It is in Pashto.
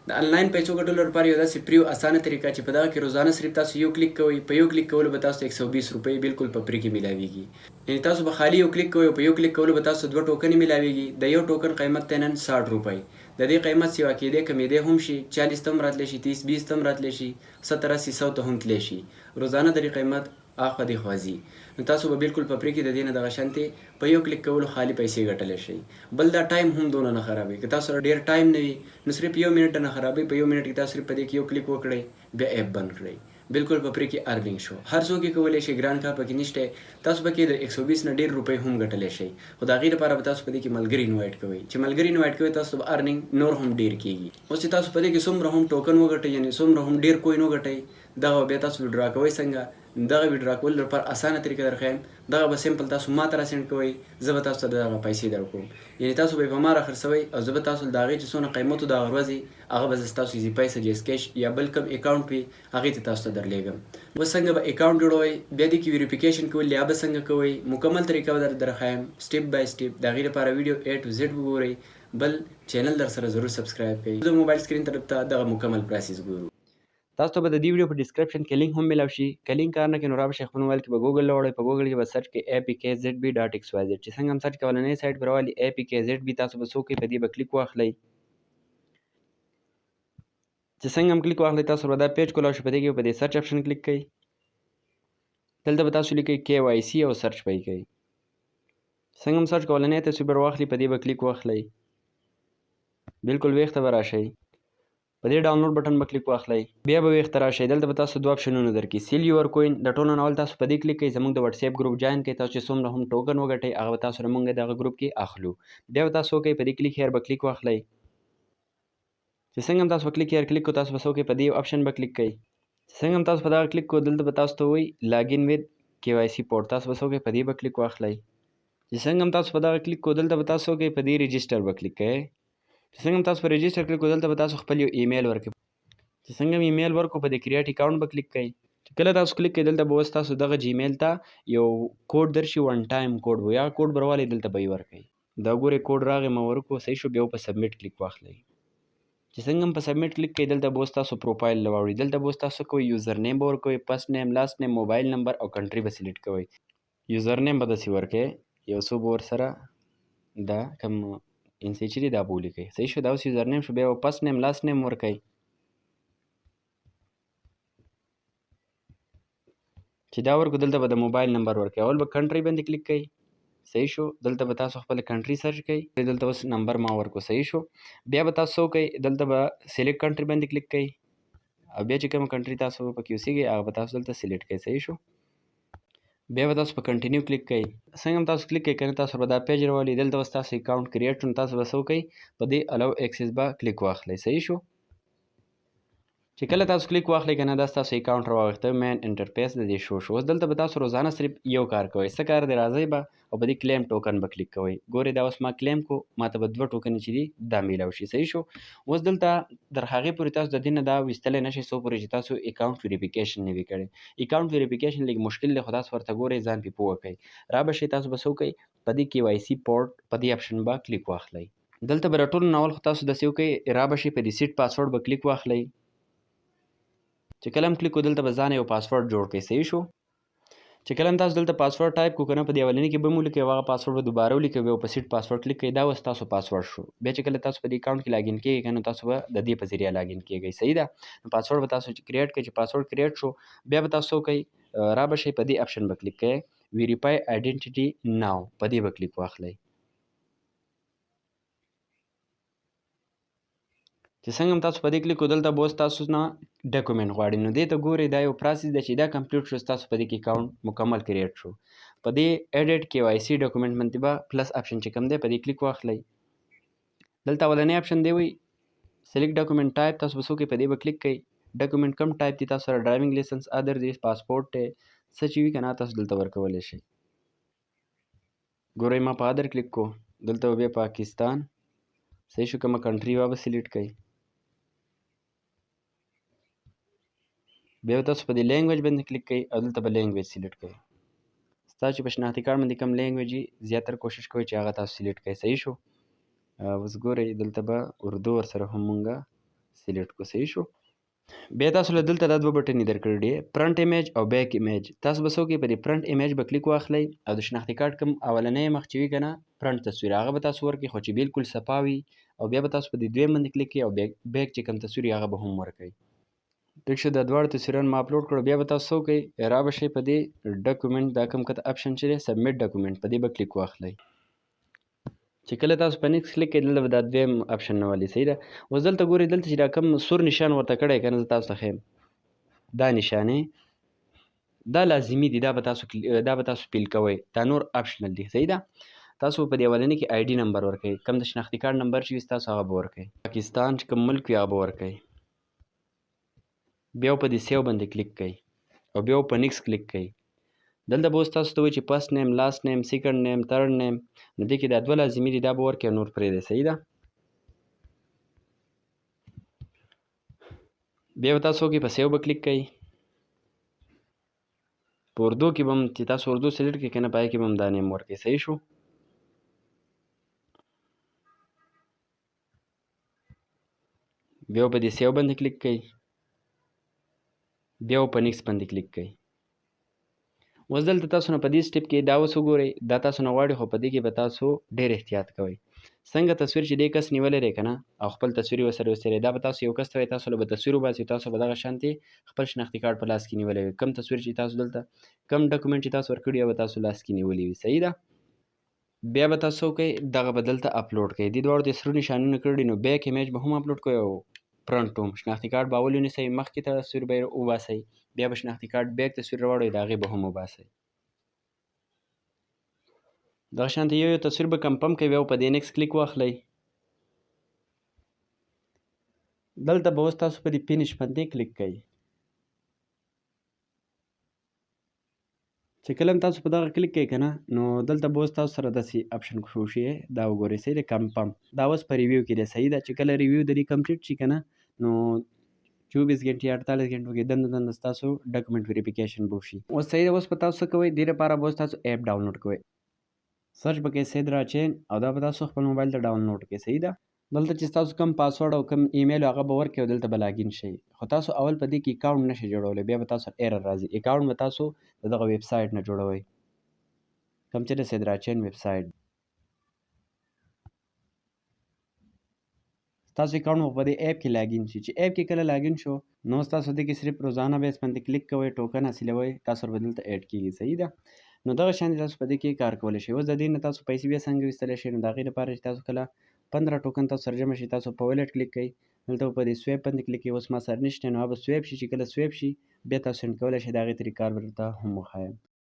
د انلاین پیسو ګټلو لپاره یو داسې فری او اسانه طریقه چې په دغه کې روزانه صرف تاسو یو کلیک کوئ. په یو کلیک کولو به تاسو ته 120 روپۍ بالکل په فری کې میلاویږي. یعنې تاسو به خالي یو کلیک کوئ او په یو کلیک کولو به تاسو ته 2 ټوکنې میلاویږي. د یو ټوکن قیمت دی نن 60 روپۍ. د دې قیمت سیوا کېدی کمیدی هم شي، 40 ته هم راتلی شي، 30 20 ته هم راتلی شي، 70 80 100 ته هم تلی شي. روزانه د دې قیمت اخوا دېخوا ځي. نو تاسو به بالکل په فری کې د دې نه دغه شانتې په یو کلیک کولو خالي پیسې ګټلی شئ. بل دا ټایم هم دونه نه خرابوي. که تاسو سره ډېر ټایم نه وي نو صرف یو منټ نه خرابوي. په یو منټ کې تاسو صرف په دې کې یو کلیک وکړئ، بیا ایپ بند کړئ، بالکل په فری کې ارنینګ شو. هر څوک یې کولی شي، ګران کار پکې نشته. تاسو پکې د 120 نه ډېر روپۍ هم ګټلی شئ. خو د هغې لپاره به تاسو په دې کې ملګري انوایټ کوئ. چې ملګري انوایټ کوئ تاسو به ارنینګ نور هم ډېر کېږي. اوس چې تاسو په دې کې څومره هم ټوکن وګټئ، یعنې څومره هم ډېر کوین وګټئ، دغه بیا تاسو ویډرا کوئ. څنګه دغه ویډرا کول لپاره اسانه طریقه درښیم. دغه به سمپل تاسو ما ته راسینډ کوئ، زه به تاسو ته دغه پیسې درکوم. یعنې تاسو به یې په ما راخرڅوئ او زه به تاسو له د هغې چې څونه قیمت و دغه ورځې هغه به زه ستاسو ایزي پیسه جیس کیش یا بل کوم اکاونټ وي هغې ته تاسو ته درلیږم. اوس څنګه به اکاونټ جوړوئ، بیا دې کې ویریفیکیشن کول یا به څنګه کوئ، مکمل طریقه به درښیم سټیپ بای سټیپ. د هغې لپاره ویډیو A to Z وګورئ. بل چینل در سره ضرور سبسکرایب کړئ. د موبایل سکرین طرف ته دغه مکمل پروسس ګورو. تاسو ته به د دې ویډیو په ډسکرپشن کې لینک هم میلاو شي. که لینک کار نه کوي نو رابشئ خپل موبایل کې به ګوګل راوړئ. په ګوګل کې به سرچ کړئ apkzb.xyz. چې څنګه هم سرچ کړئ اولنۍ سایټ به راولي apkzb. تاسو به څه وکړئ، په دې به کلیک واخلئ. چې څنګه هم کلیک واخلئ تاسو به دا پیج کولاو شي. په دې کې په دې سرچ اپشن کلیک کړئ. دلته به تاسو لیکئ KYC او سرچ به یې کوئ. څنګه هم سرچ کړئ اولنۍ تصویر واخلي، په دې به کلیک واخلئ. بالکل ویښ ته به راشئ. په دې ډاونلوډ بټن به کلیک واخلئ. بیا به ویښ ته راشئ. دلته به تاسو دوه اپشنونه درکړي، سیل یور کوین. د ټولو نه اول تاسو په دې کلیک کړئ، زموږ د وټساپ ګروپ جوین کړئ. تاسو چې څومره هم ټوکن وګټئ هغه به تاسو له موږ دغه ګروپ کې اخلو. بیا به تاسو وکړئ په دې کلیک هیر به کلیک واخلئ. چې څنګه هم تاسو په کلیک هیر کلیک کړو تاسو به څه وکړئ، په دې اپشن به کلیک کړئ. څنګه هم تاسو په دغه کلیک کړو دلته به تاسو ته وایي لاګین وید KYC پورټ. تاسو به څه وکړئ، په دې به کلیک واخلئ. چې څنګه هم تاسو په دغه کلیک کړو دلته به تاسو وکړئ په دې رجسټر به کلیک کړئ. چې څنګه هم تاسو په رجسټر کلیک کړو دلته به تاسو خپل یو ایمیل ورکړئ. چې څنګه هم ایمیل ورکړو په دې کریټ اکاونټ به کلیک کړئ. چې کله تاسو کلیک کړئ دلته به اوس تاسو دغه جیمیل ته یو کوډ درشي، ون ټایم کوډ به یا کوډ به راولئ دلته به یې ورکړئ. دا ګورئ کوډ راغی، ما ورکړو، صحیح شو. بیا په سبمیټ کلیک واخلئ. چې څنګه هم په سبمیټ کلیک کړئ دلته به اوس تاسو پروفایل راوړي. دلته به اوس تاسو کوئ یوزر نیم به ورکوئ، فرست نیم، لاست نیم، موبایل نمبر او کنټري به سلیکټ کوئ. یوزر نیم به داسې ورکئ، یو څو به ورسره دا کوم انسی چې دی دا به ولیکئ. صحیح شو. دا اوس یوزر نیم شو. بیا به فرست نیم لاست نیم ورکئ. چې دا ورکړو دلته به د موبایل نمبر ورکړئ. اول به کنټري باندې کلیک کړئ. صحیح شو. دلته به تاسو خپل کنټري سرچ کړئ. دلته اوس نمبر ما ورکړو. صحیح شو. بیا به تاسو وکړئ دلته به سلیکټ کنټري باندې کلیک کړئ او بیا چې کومه کنټري تاسو پکې اوسیږئ هغه به تاسو دلته سلیکټ کړئ. صحیح شو. بیا به تاسو په کنټینیو کلیک کړئ. څنګه هم تاسو کلیک کړئ کنه تاسو به دا پیج راولي. دلته اوس تاسو اکاونټ کریټ شو. تاسو به څه وکړئ، په دې الاو اکسس به کلیک واخلئ. صحیح شو. چې کله تاسو کلیک واخلئ کنه دا ستاسو اکاونټ راوغښته، مین انټرفیس د دې شو شو. اوس دلته به تاسو روزانه صرف یو کار کوئ. څه کار دی، راځئ به او په دې کلیم ټوکن به کلیک کوئ. ګورئ دا اوس ما کلیم کو، ماته به 2 ټوکنې چې دي دا میلاو شي. صحیح شو. اوس دلته در هغې پورې تاسو د دې نه دا ویستلی نه شئ څو پورې چې تاسو اکاونټ ویریفیکیشن نه وي کړی. اکاونټ ویریفیکیشن لږ مشکل دی خو تاسو ورته ګورئ، ځان پې پوه کړئ. را به شئ تاسو به څه وکړئ، په دې KYC پورټ په دې اپشن به کلیک واخلئ. دلته به د ټولو نه اول خو تاسو داسې وکړئ، را به شئ په دې سیټ پاسورډ به کلیک واخلئ. چې کله هم کلیک کو دلته به ځان یو پاسورډ جوړ کړئ. صحیح شو. چې کله هم تاسو دلته پاسورډ ټایپ کو کنه په دې اولني کې به مو لیکئ، هغه پاسورډ به دوباره ولیکئ، بیا په سیټ پاسورډ کلیک کړئ. دا اوس تاسو پاسورډ شو. بیا چې کله تاسو په دې اکاونټ کې لاګین کیږئ کنه تاسو به د دې په ذریعه لاګین کیږئ. صحیح ده. نو پاسورډ به تاسو کریټ کړئ. چې پاسورډ کریټ شو بیا به تاسو وکړئ، را به شئ په دې اپشن به کلیک کړئ، ویریفای آیډنټیټي ناو، په دې به کلیک واخلئ. چې څنګه هم تاسو په دې کلیک کو دلته به اوس تاسو نه ډاکومنټ غواړي. نو دې ته ګورئ دا یو پروسس دی چې دا کمپلیټ شو ستاسو په دې کې اکاونټ مکمل کریټ شو. په دې ایډیټ KYC ډاکومنټ باندې به پلس اپشن چې کوم دی په دې کلیک واخلئ. دلته اولنی اپشن دی وي سلیکټ ډاکومنټ ټایپ. تاسو به څه وکړئ، په دې به کلیک کړئ. ډاکومنټ کوم ټایپ دی تاسو سره، ډرایوینګ لیسنس، ادر دی، پاسپورټ دی، څه چې وي کنه تاسو دلته ورکولی شئ. ګورئ ما په ادر کلیک کو، دلته به بیا پاکستان. صحیح شو. کومه کنټري وه به سلیکټ کړئ. بیا به تاسو په دې لینګویج باندې کلیک کړئ او دلته به لینګویج سلیکټ کړئ. ستاسو چې په شناختي کارت باندې کوم لینګویج وي زیاتره کوشش کوئ چې هغه تاسو سلیکټ کړئ. صحیح شو. اوس ګورئ دلته به اردو ورسره هم مونږه سلیکټ کو. صحیح شو. بیا تاسو له دلته دا دوه بټنې درکړي دي، فرنٹ ایمیج او بیک ایمیج. تاسو به څه وکړئ، په دې فرنٹ ایمیج به کلیک واخلئ او د شناختي کارت کوم اولنی مخ چې وي که نه فرنٹ تصویر هغه به تاسو ورکړئ، خو چې بالکل صفا وي. او بیا به تاسو په دې دویم باندې کلیک کړئ او بیک چې کوم تصویر وي هغه به هم ورکړئ. ټیک شو. دا دواړه تصویرونه ما اپلوډ کړو. بیا به تاسو څه وکړئ، را به شئ په دې ډاکومنټ دا کوم کته اپشن چې دی سبمیټ ډاکومنټ، په دې به کلیک واخلئ. چې کله تاسو په نیکسټ کلیک کوئ دلته به دا دویم اپشن راولي. صحیح ده. اوس دلته ګورئ، دلته چې دا کوم سور نشان ورته کړی که نه، زه تاسو ته ښیم دا نشانې دا لازمي دي، دا به تاسو فیل کوئ، دا نور اپشنل دي. صحیح ده. تاسو په دې اولني کې آی ډي نمبر ورکوئ، کوم د شناختي کارت نمبر چې وي ستاسو هغه به ورکوئ. پاکستان چې کوم ملک وي هغه به ورکوئ. بیا په دې سیو باندې کلیک کوئ او بیا په نیکسټ کلیک کوئ. دلته به اوس تاسو ته وایي چې فرست نیم، لاست نیم، سیکنډ نیم، تھرډ نیم. نو دې کې دا دوه لازمي دي، دا به ورکړئ او نور پرېږدئ. صحیح ده. بیا به تاسو وکړئ په سیو به کلیک کوئ. په اردو کې به هم چې تاسو اردو سلیکټ کړئ که نه په هغې کې به هم دا نیم ورکړئ. صحیح شو. بیا په دې سیو باندې کلیک کوئ. بیا په نیکسټ باندې کلیک کوئ. اوس دلته تاسو نه په دې سټیپ کې دا اوس وګورئ، دا تاسو نه غواړي، خو په دې کې به تاسو ډېر احتیاط کوئ. څنګه تصویر چې دې کس نیولی دی که نه او خپل تصویر یې ورسره وڅېړئ، دا به تاسو یو کس ته وایي تاسو له به تصویر وباسئ، تاسو به دغه شانتې خپل شناختي کارت په لاس کې نیولی وي. کوم تصویر چې تاسو دلته کوم ډاکومنټ چې تاسو ورکړي وي به تاسو لاس کې نیولی وي. صحیح ده. بیا به تاسو وکړئ دغه به دلته اپلوډ کړئ. دې دواړو ته سرو نشانونه کړي نو بیک ایمیج به هم اپلوډ کړئ او فرنټ هم. شناختي کارت به اول ونیسئ، مخکې تصویر به یې وباسئ، بیا به شناختي کارت بیک تصویر راوړئ، د هغې به هم وباسئ. دغه شانتې یو تصویر به کنفرم کوئ، بیا په دې نیکسټ کلیک واخلئ. دلته به اوس تاسو په دې فینش باندې کلیک کوئ. چې کله هم تاسو په دغه کلیک کوئ که نه نو دلته به اوس تاسو سره داسې اپشن شو شي، دا وګورئ. صحیح دی. کنفرم دا اوس په ریویو کې دی. صحیح ده. چې کله ریویو د دې کمپلیټ شي که نه نو 24 घंटे یا 48 घंटو کې دنده ستاسو ډاکومنټ ویریفیکیشن به وشي. اوس صحیح ده. اوس به تاسو څه کوئ، دې لپاره به اوس تاسو ایپ ډاونلوډ کوئ. سرچ به کوئ سیدرا چین او دا به تاسو خپل موبایل ته ډاونلوډ کړئ. صحیح ده. دلته چې تاسو کوم پاسورډ او کوم ایمیل هغه به ورکړئ او دلته به لاګین شئ. خو تاسو اول په دې کې اکاونټ نشئ جوړولی، بیا به تاسو ایرر راځي. اکاونټ به تاسو د دغه ویب سایټ نه جوړوئ، کوم چې د سیدرا چین ویب سایټ. تاسو اکاونټ مو په دې ایپ کې لاګین شي. چې ایپ کې کله لاګین شو نو تاسو دې کې صرف روزانه بیس باندې کلیک کوئ، ټوکن حاصلوئ، تاسو ورته دلته ایډ کېږي. صحیح ده. نو دغه شان تاسو په دې کې کار کولی شئ. اوس د دې نه تاسو پیسې بیا څنګه ویستلی شئ، نو د هغې لپاره چې تاسو کله 15 ټوکن تاسو سره جمع شي، تاسو په ویلټ کلیک کوئ، دلته په دې سویپ باندې کلیک کوئ. اوس ما سره نشته نو هغه به سویپ شي. چې کله سویپ شي بیا تاسو سینډ کولی شئ. د هغې طریقه کار به درته هم وښایم.